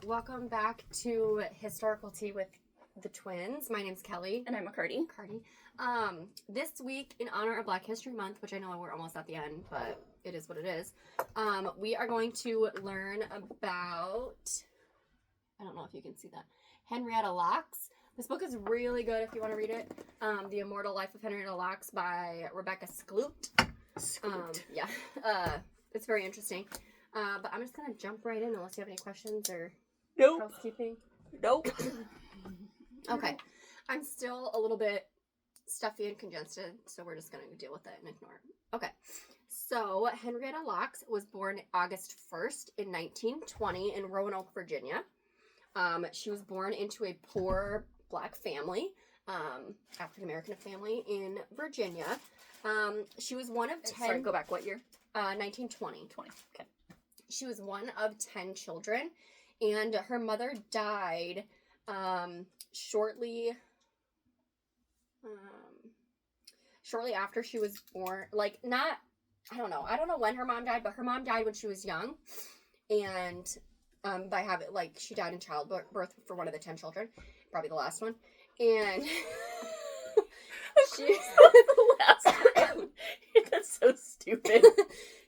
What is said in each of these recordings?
Welcome back to Historical Tea with the Twins. My name's Kelly. And I'm Cardi. This week, in honor of Black History Month, which I know we're almost at the end, but it is what it is, we are going to learn about, I don't know if you can see that, Henrietta Lacks. This book is really good if you want to read it. The Immortal Life of Henrietta Lacks by Rebecca Skloot. It's very interesting. But I'm just going to jump right in unless you have any questions or housekeeping. Nope. Okay. I'm still a little bit stuffy and congested, so we're just going to deal with it and ignore it. Okay. So, Henrietta Lacks was born August 1st in 1920 in Roanoke, Virginia. She was born into a poor Black family, African-American family in Virginia. She was one of 10... Sorry, go back. What year? 1920. 20. Okay. She was one of 10 children, and her mother died shortly after she was born. I don't know when her mom died, but her mom died when she was young, and she died in childbirth for one of the 10 children, probably the last one, and she the last one. That's so stupid.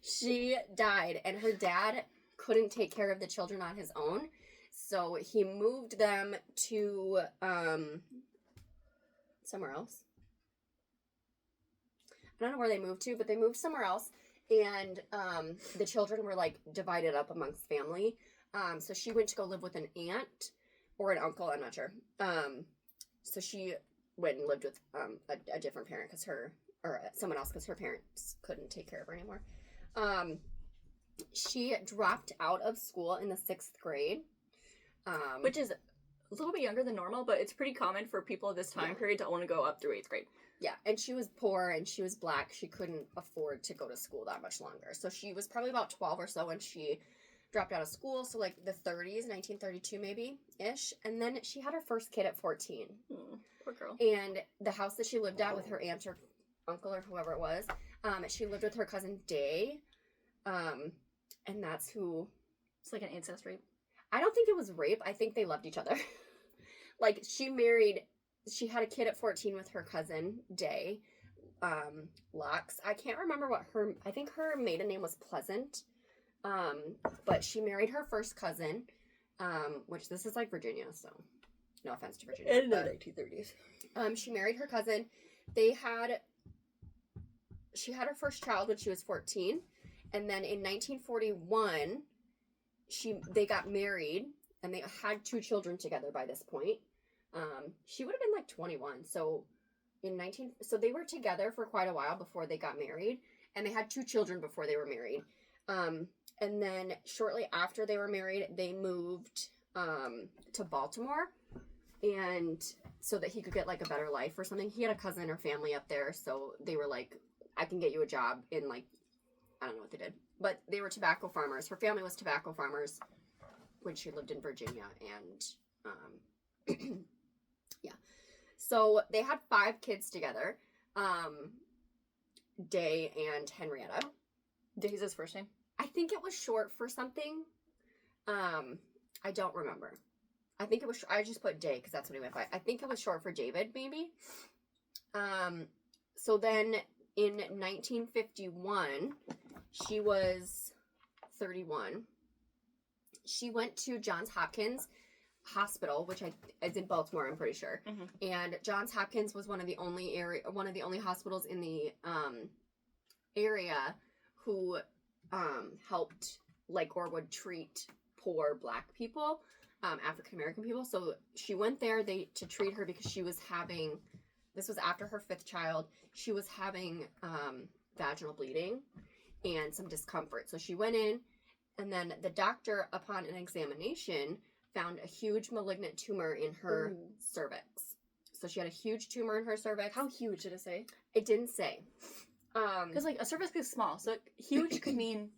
She died, and her dad couldn't take care of the children on his own, so he moved them to somewhere else. I don't know where they moved to, but they moved somewhere else, and the children were divided up amongst family. So she went to go live with an aunt or an uncle, I'm not sure. So she went and lived with a different parent someone else because her parents couldn't take care of her anymore. She dropped out of school in the 6th grade. Which is a little bit younger than normal, but it's pretty common for people of this time period to only go up through 8th grade. Yeah, and she was poor and she was Black. She couldn't afford to go to school that much longer. So she was probably about 12 or so when she dropped out of school. So the 30s, 1932 maybe-ish. And then she had her first kid at 14. Poor girl. And the house that she lived at with her aunt or uncle or whoever it was, she lived with her cousin Day. And that's who... It's like an incest rape. I don't think it was rape. I think they loved each other. She had a kid at 14 with her cousin, Day, Lacks. I can't remember I think her maiden name was Pleasant. But she married her first cousin, which this is Virginia, so no offense to Virginia. In the 1930s. She married her cousin. She had her first child when she was 14. And then in 1941, they got married, and they had 2 children together by this point. She would have been 21. So so they were together for quite a while before they got married, and they had 2 children before they were married. And then shortly after they were married, they moved to Baltimore, and so that he could get a better life or something. He had a cousin or family up there, so they were I can get you a job in I don't know what they did, but they were tobacco farmers. Her family was tobacco farmers when she lived in Virginia, and yeah. So they had 5 kids together, Day and Henrietta. Day's his first name? I think it was short for something. I don't remember. I think it was, I just put Day because that's what he went by. I think it was short for David, maybe. So then in 1951, she was 31. She went to Johns Hopkins Hospital, which is in Baltimore, I'm pretty sure. Mm-hmm. And Johns Hopkins was one of the only hospitals in the area who helped or would treat poor Black people, African American people. So she went there to treat her because she was having, this was after her 5th child, she was having vaginal bleeding and some discomfort. So she went in, and then the doctor, upon an examination, found a huge malignant tumor in her cervix. So she had a huge tumor in her cervix. How huge did it say? It didn't say. Because a cervix is small, so huge could mean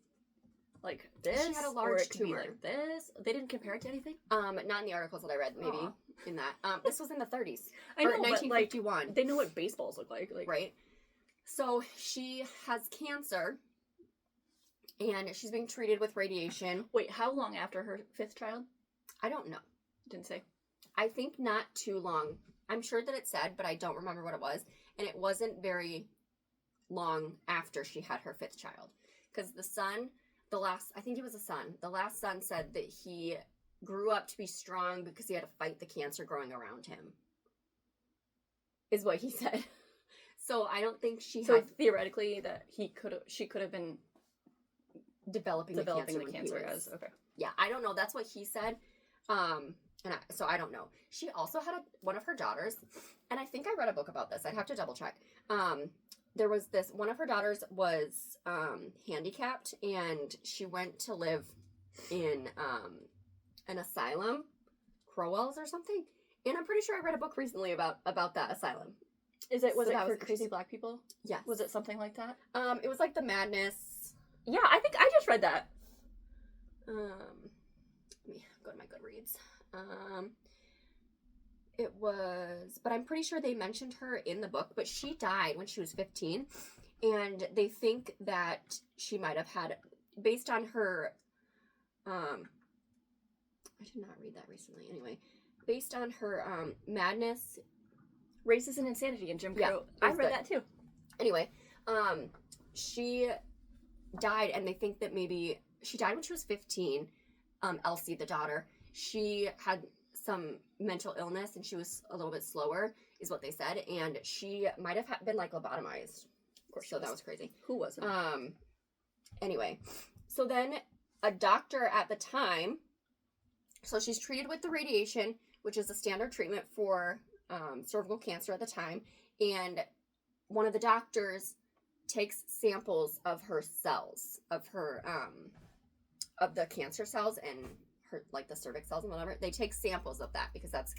this. She had a large tumor. Could be this. They didn't compare it to anything. Not in the articles that I read. Maybe in that. This was in the 30s. I know, 1951. But, they know what baseballs look like. Right. So she has cancer, and she's being treated with radiation. Wait, how long after her 5th child? I don't know. Didn't say. I think not too long. I'm sure that it said, but I don't remember what it was. And it wasn't very long after she had her 5th child. Because the son, I think it was a son. The last son said that he grew up to be strong because he had to fight the cancer growing around him. Is what he said. So I don't think So theoretically that she could have been developing the cancer as okay. Yeah, I don't know. That's what he said. So I don't know. She also had one of her daughters, and I think I read a book about this. I'd have to double check. There was one of her daughters was handicapped, and she went to live in an asylum, Crowell's or something. And I'm pretty sure I read a book recently about that asylum. Was it for crazy Black people? Yes. Was it something like that? It was like The Madness. Yeah, I think I just read that. Let me go to my Goodreads. It was, but I'm pretty sure they mentioned her in the book, but she died when she was 15, and they think that she might have had, based on her, I did not read that recently anyway, based on her, madness, Races and Insanity, and Jim Crow. Yeah, I read that too. Anyway, she died, and they think that maybe, she died when she was 15, Elsie, the daughter. She had some mental illness, and she was a little bit slower, is what they said, and she might have been, like, lobotomized. Of course, so that was crazy. Who wasn't? Anyway, so then a doctor at the time, so she's treated with the radiation, which is a standard treatment for cervical cancer at the time, and one of the doctors takes samples of her cells, of her, of the cancer cells and her, like the cervix cells and whatever. They take samples of that because that's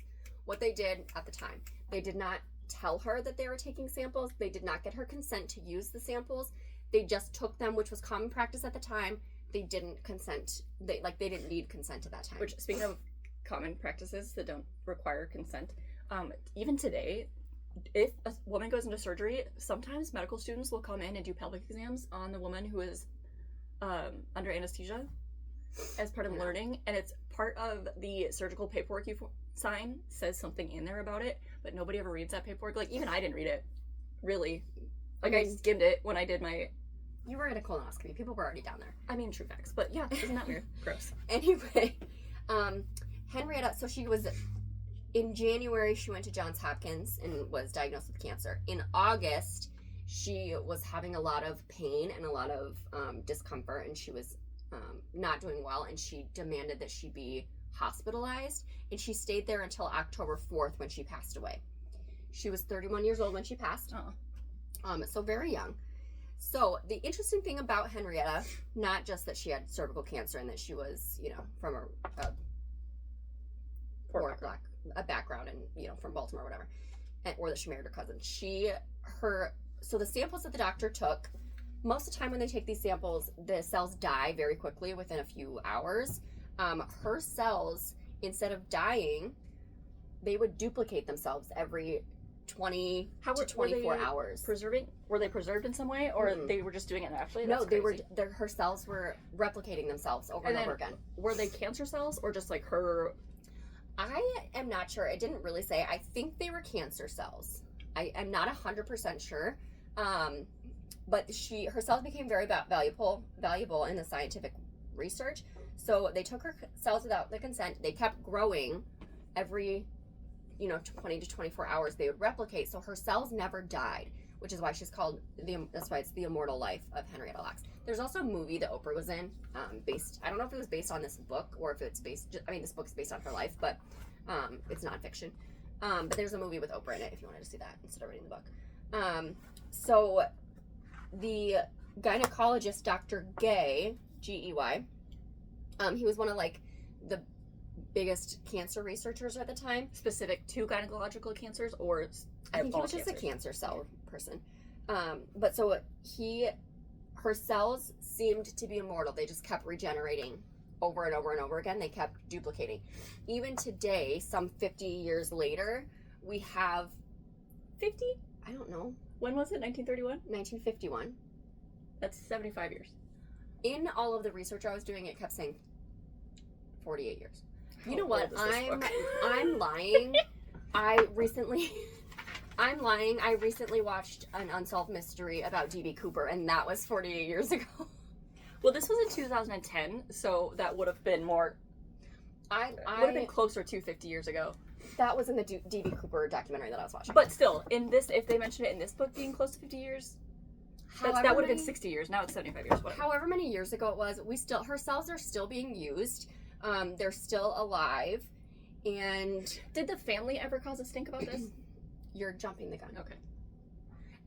what they did at the time. They did not tell her that they were taking samples. They did not get her consent to use the samples. They just took them, which was common practice at the time. They didn't consent. They didn't need consent at that time. Which, speaking of common practices that don't require consent, even today, if a woman goes into surgery, sometimes medical students will come in and do pelvic exams on the woman who is under anesthesia as part of learning, and it's part of the surgical paperwork you sign says something in there about it, but nobody ever reads that paperwork. Like, even I didn't read it, really. Like, I skimmed it when I did my... You were at a colonoscopy. People were already down there. I mean, true facts, but yeah, isn't that weird? Gross. Anyway, Henrietta, so she was... In January, she went to Johns Hopkins and was diagnosed with cancer. In August, she was having a lot of pain and a lot of discomfort, and she was not doing well, and she demanded that she be hospitalized, and she stayed there until October 4th when she passed away. She was 31 years old when she passed. So very young. So the interesting thing about Henrietta, not just that she had cervical cancer and that she was, from a poor black background and, from Baltimore or whatever, or that she married her cousin. So the samples that the doctor took, most of the time when they take these samples, the cells die very quickly within a few hours. Her cells, instead of dying, they would duplicate themselves every 20 to 24 hours. Were they preserved in some way, or they were just doing it naturally? No, her cells were replicating themselves over and over again. Were they cancer cells, or just like her? I am not sure. It didn't really say. I think they were cancer cells. I am not 100% sure. But her cells became very valuable in the scientific research. So they took her cells without the consent. They kept growing every, 20 to 24 hours. They would replicate. So her cells never died, which is why she's called that's why it's the Immortal Life of Henrietta Lacks. There's also a movie that Oprah was in, I don't know if it was based on this book or if it's this book's based on her life, but it's nonfiction. But there's a movie with Oprah in it if you wanted to see that instead of reading the book. So the gynecologist, Dr. Gay, Gey, he was one of the biggest cancer researchers at the time. Specific to gynecological cancers, or I think he was just a cancer cell person. But so her cells seemed to be immortal. They just kept regenerating over and over and over again. They kept duplicating. Even today, some 50 years later, we have 50? I don't know. When was it? 1931? 1951. That's 75 years. In all of the research I was doing, it kept saying 48 years. You know what? old is this book? I'm lying. I'm lying. I recently watched an unsolved mystery about D.B. Cooper, and that was 48 years ago. Well, this was in 2010, so that would have been more. Would have been closer to 50 years ago. That was in the D.B. Cooper documentary that I was watching. But still, in this, if they mention it in this book being close to 50 years, that would have been 60 years. Now it's 75 years. Whatever. However many years ago it was, her cells are still being used. They're still alive. And did the family ever cause a stink about this? You're jumping the gun. Okay.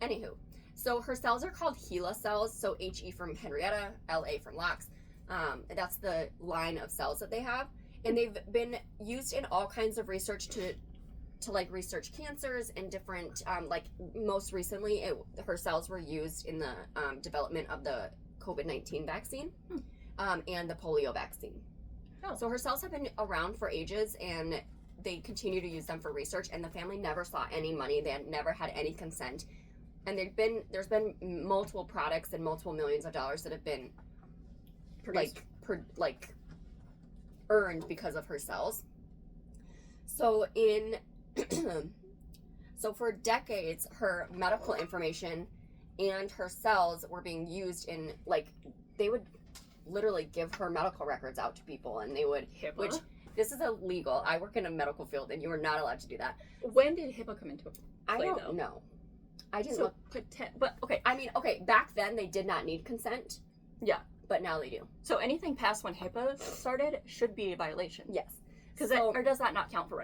Anywho, so her cells are called HeLa cells. So H-E from Henrietta, L-A from Lacks. That's the line of cells that they have. And they've been used in all kinds of research to like research cancers and different, like most recently, her cells were used in the development of the COVID-19 vaccine and the polio vaccine. Oh. So her cells have been around for ages, and they continue to use them for research, and the family never saw any money. They had never had any consent. And there's been multiple products and multiple millions of dollars that have been produced. like earned because of her cells. So for decades, her medical information and her cells were being used in, like, they would literally give her medical records out to people, and they would, HIPAA? which this is illegal. I work in a medical field, and you are not allowed to do that. When did HIPAA come into play? I don't know. I didn't look. But okay. I mean, okay, back then they did not need consent. Yeah. But now they do. So anything past when HIPAA started should be a violation. Yes. Or does that not count for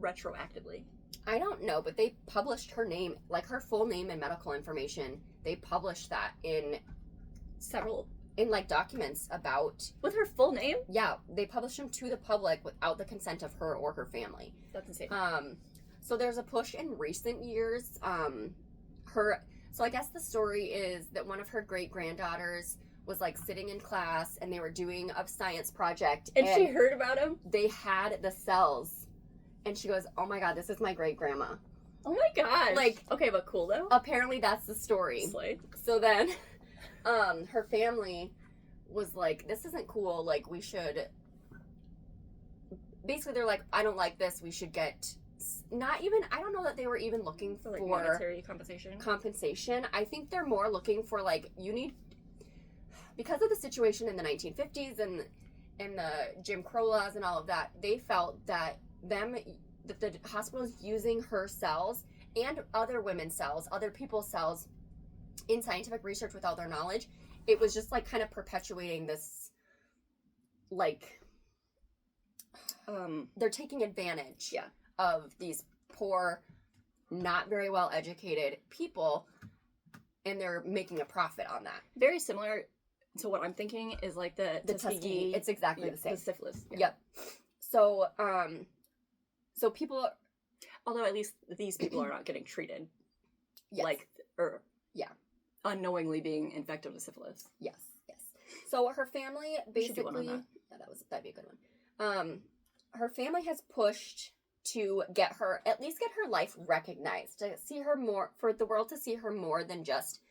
retroactively? I don't know, but they published her name, like her full name and medical information. They published that in like documents about. With her full name? Yeah, they published them to the public without the consent of her or her family. That's insane. So there's a push in recent years. So I guess the story is that one of her great-granddaughters was like sitting in class, and they were doing a science project, and she heard about him. They had the cells, and she goes, "Oh my god, this is my great-grandma." Oh my god! Like, okay, but cool though. Apparently that's the story. Slay. So then her family was like, "This isn't cool, like we should," basically they're like, "I don't like this, we should get," I don't know that they were even looking for like monetary compensation. I think they're more looking for, like, you need, because of the situation in the 1950s and the Jim Crow laws and all of that, they felt that the hospital is using her cells and other women's cells, other people's cells in scientific research without their knowledge. It was just like kind of perpetuating this, like, they're taking advantage of these poor, not very well educated people, and they're making a profit on that. Very similar. So what I'm thinking is like the Tuskegee. It's exactly the same. The syphilis. Yeah. Yep. So, so people, although at least these people are not getting treated, yes. Unknowingly being infected with syphilis. Yes. So her family basically, that'd be a good one. Her family has pushed to at least get her life recognized, to see her more, for the world to see her more than just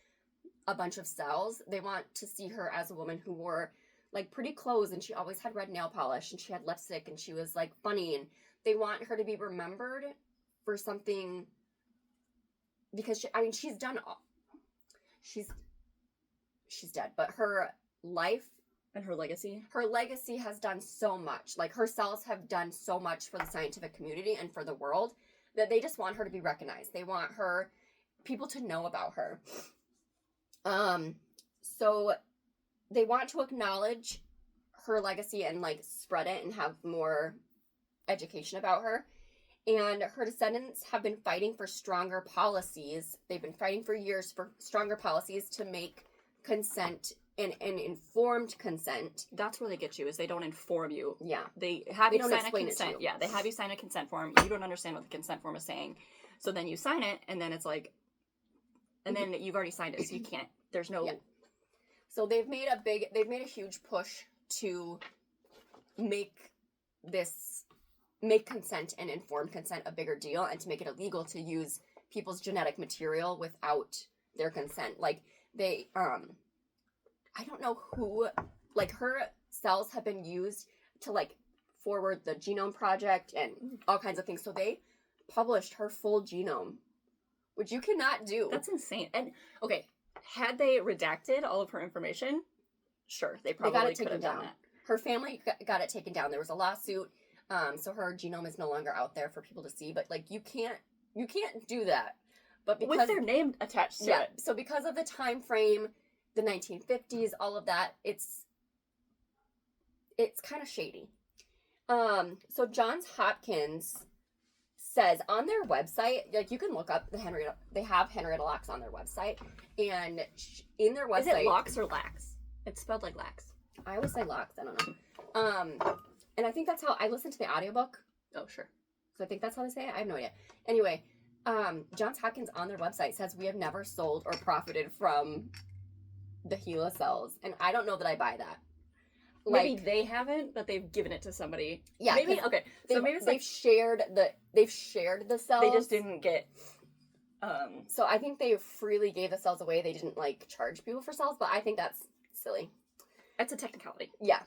a bunch of cells. They want to see her as a woman who wore, like, pretty clothes, and she always had red nail polish, and she had lipstick, and she was, like, funny, and they want her to be remembered for something, because she's done all, she's dead, but her life and her legacy has done so much. Like, her cells have done so much for the scientific community and for the world, that they just want her to be recognized. They want people to know about her. So they want to acknowledge her legacy and, like, spread it and have more education about her. And her descendants have been fighting for stronger policies. They've been fighting for years for stronger policies to make consent and informed consent. That's where they get you, is they don't inform you. Yeah. They have you sign a consent. Yeah, they have you sign a consent form. You don't understand what the consent form is saying. So then you sign it, and then it's like, and then you've already signed it, so you can't, there's no... Yeah. So they've made a huge push to make consent and informed consent a bigger deal, and to make it illegal to use people's genetic material without their consent. Like, they, I don't know who, like, her cells have been used to, like, forward the Genome Project and all kinds of things. So they published her full genome, which you cannot do. That's insane. And okay, had they redacted all of her information, sure, they probably got it could taken have done down. that. Her family got it taken down. There was a lawsuit, so her genome is no longer out there for people to see. But like, you can't do that. But because With their name attached to it. so because of the time frame, the 1950s, all of that, it's kind of shady. So Johns Hopkins says on their website, like, you can look up they have Henrietta Lacks on their website, and in their website, Is it Locks or Lax? It's spelled like Lax. I always say Lacks, I don't know. And I think that's how I listened to the audiobook. Oh, sure. So I think that's how they say it. I have no idea. Anyway, Johns Hopkins on their website says we have never sold or profited from the HeLa cells, and I don't know that I buy that. Maybe they haven't, but they've given it to somebody. Yeah, maybe okay. So maybe it's they've like shared the cells. they just didn't get. So I think they freely gave the cells away. They didn't like charge people for cells, but I think that's silly. It's a technicality. Yeah.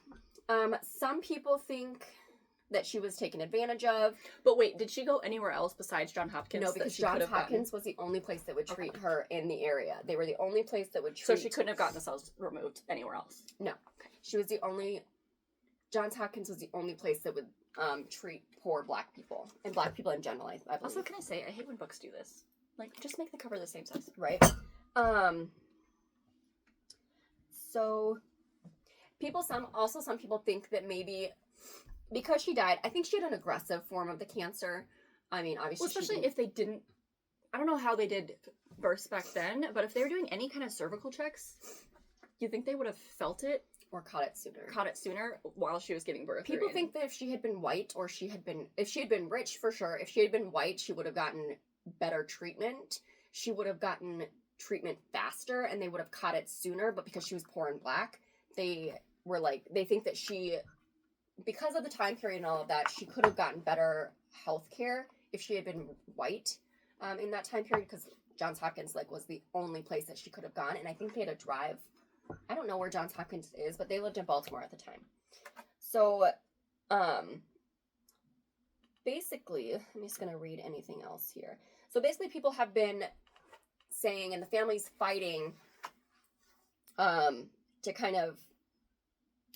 Some people think that she was taken advantage of. But wait, did she go anywhere else besides Johns Hopkins? No, because Johns Hopkins was the only place that would treat her in the area. They were the only place that would treat. So she couldn't have gotten the cells removed anywhere else. No, she was the only. Johns Hopkins was the only place that would treat poor Black people and Black people in general. I believe. Also, can I say I hate when books do this? Like, just make the cover the same size, right? So, some people think that maybe because she died, I think she had an aggressive form of the cancer. I mean, obviously, well, especially if they didn't. I don't know how they did births back then, but if they were doing any kind of cervical checks, you think they would have felt it or caught it sooner. While she was giving birth. People think that if she had been white, or if she had been rich, for sure. If she had been white, she would have gotten better treatment. She would have gotten treatment faster, and they would have caught it sooner. But because she was poor and Black, they think that she, because of the time period and all of that, she could have gotten better health care if she had been white in that time period, because Johns Hopkins was the only place that she could have gone. And I think they had to drive. I don't know where Johns Hopkins is, but they lived in Baltimore at the time. So, basically, I'm just going to read anything else here. So basically, people have been saying, and the family's fighting to kind of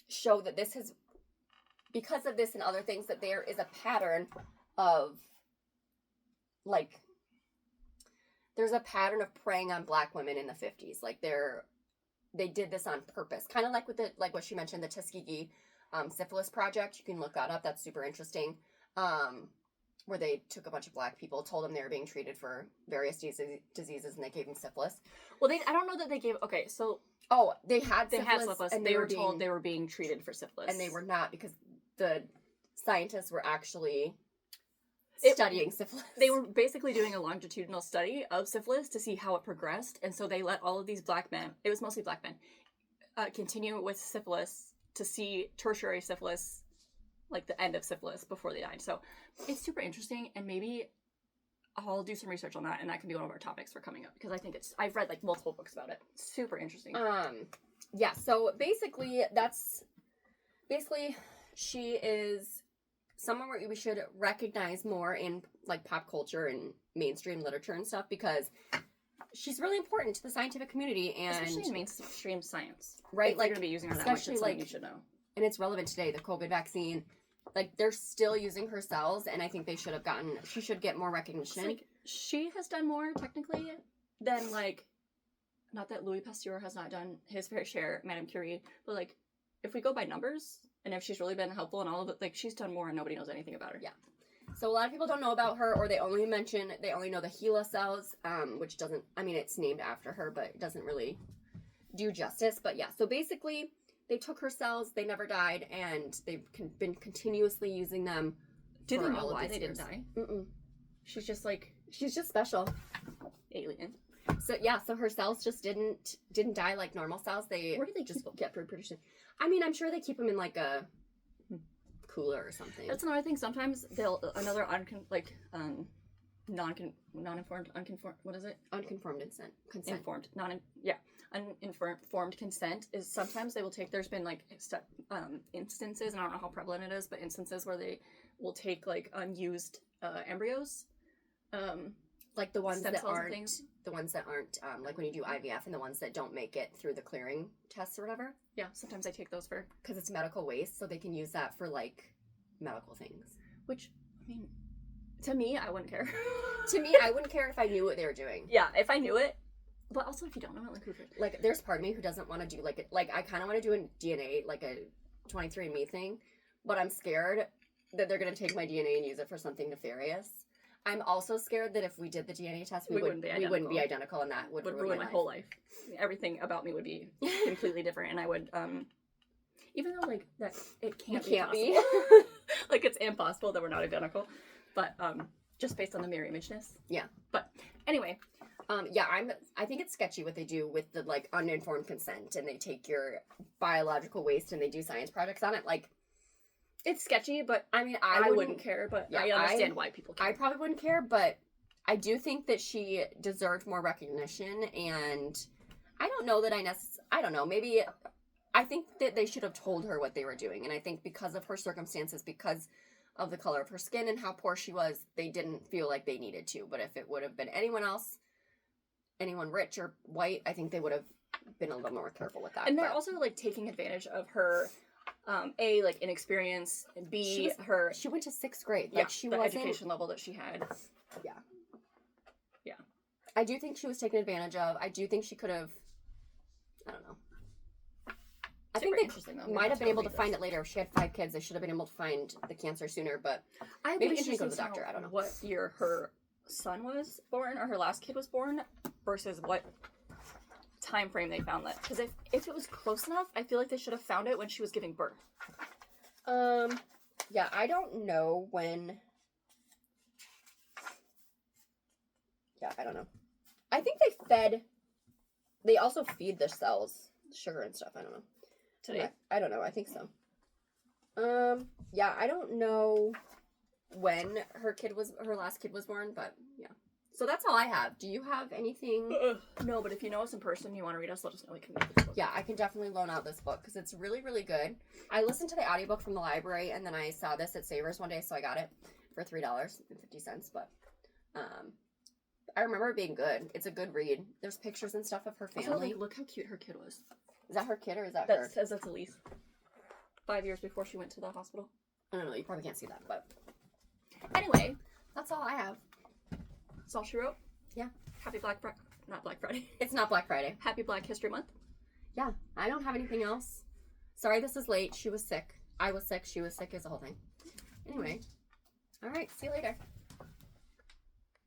show that this has, because of this and other things, that there is a pattern of, there's a pattern of preying on Black women in the 50s. They did this on purpose. Kind of like with what she mentioned, the Tuskegee syphilis project. You can look that up. That's super interesting. Where they took a bunch of Black people, told them they were being treated for various diseases, and they gave them syphilis. Well, I don't know that they gave. Okay, so they had syphilis, and they were told they were being treated for syphilis, and they were not, because the scientists were actually studying syphilis. They were basically doing a longitudinal study of syphilis to see how it progressed, and so they let all of these Black men, it was mostly Black men, continue with syphilis to see tertiary syphilis, like the end of syphilis, before they died. So it's super interesting, and maybe I'll do some research on that, and that can be one of our topics for coming up, because I think I've read multiple books about it. It's super interesting. Yeah, so basically she is someone we should recognize more in pop culture and mainstream literature and stuff, because she's really important to the scientific community, and especially in mainstream science, right? If you're gonna be using her that much, it's something you should know. And it's relevant today. The COVID vaccine, they're still using her cells, and I think she should get more recognition. She has done more technically than not that Louis Pasteur has not done his fair share, Madame Curie, but if we go by numbers, and if she's really been helpful in all of it, she's done more and nobody knows anything about her. Yeah. So a lot of people don't know about her, or they only know the HeLa cells, which doesn't, it's named after her, but it doesn't really do justice. But yeah, so basically, they took her cells, they never died, and they've been continuously using them. Do they know why they didn't die? Mm-mm. She's just special. Alien. So yeah, so her cells just didn't die like normal cells. Where do they just kept reproducing? I'm sure they keep them in a cooler or something. That's another thing. Sometimes non-informed, unconformed. What is it? Unconformed consent. Informed. uninformed consent is sometimes they will take, there's been like instances, and I don't know how prevalent it is, but instances where they will take like unused embryos, like the ones stem that cells and aren't, things. the ones that aren't, like when you do IVF, and the ones that don't make it through the clearing tests or whatever, Yeah, sometimes I take those for, because it's medical waste, so they can use that for like medical things. which, I mean, to me, I wouldn't care. To me, I wouldn't care if I knew what they were doing. Yeah, if I knew it, but also if you don't know it, like who cares? Like, there's part of me who doesn't want to do like I kind of want to do a DNA, like a 23andMe thing, but I'm scared that they're gonna take my DNA and use it for something nefarious. I'm also scared that if we did the DNA test, we wouldn't be identical, and that would ruin my life. whole life. Everything about me would be completely different, and I would, even though like that it can't be. Like it's impossible that we're not identical, but just based on the mirror imageness. Yeah. But anyway, yeah, I think it's sketchy what they do with the like uninformed consent, and they take your biological waste and they do science projects on it. Like, it's sketchy, but I mean, I wouldn't care, but yeah, I understand why people care. I probably wouldn't care, but I do think that she deserved more recognition, and I don't know that I don't know, maybe I think that they should have told her what they were doing, and I think because of her circumstances, because of the color of her skin and how poor she was, they didn't feel like they needed to. But if it would have been anyone else, anyone rich or white, I think they would have been a little more careful with that. And they're also like taking advantage of her, A, like inexperience, and B, she went to 6th grade. Yeah, Like, she the wasn't, education level that she had. Yeah. Yeah. I do think she was taken advantage of. I do think she could have, I don't know. I think they might have been able to find it later. If she had 5 kids, they should have been able to find the cancer sooner, but maybe she didn't go to the doctor. I don't know. What year her son was born, or her last kid was born, versus what time frame they found that. Because if it was close enough, I feel like they should have found it when she was giving birth. Yeah, I don't know when. Yeah, I don't know. I think they also feed the cells sugar and stuff. I don't know. Today? I don't know. I think so. Yeah, I don't know when her last kid was born, but yeah. So that's all I have. Do you have anything? No, but if you know us in person, you want to read us, let us know. We can read this book. Yeah, I can definitely loan out this book because it's really, really good. I listened to the audiobook from the library, and then I saw this at Savers one day, so I got it for $3.50. But I remember it being good. It's a good read. There's pictures and stuff of her family. Also, like, look how cute her kid was. Is that her kid or is that her? That says that's Elise. 5 years before she went to the hospital. I don't know. You probably can't see that, but anyway, that's all I have. That's all she wrote. Yeah. Happy not Black Friday. It's not Black Friday. Happy Black History Month. Yeah, I don't have anything else. Sorry this is late. She was sick. I was sick. She was sick. It's a whole thing. Anyway. All right. See you later.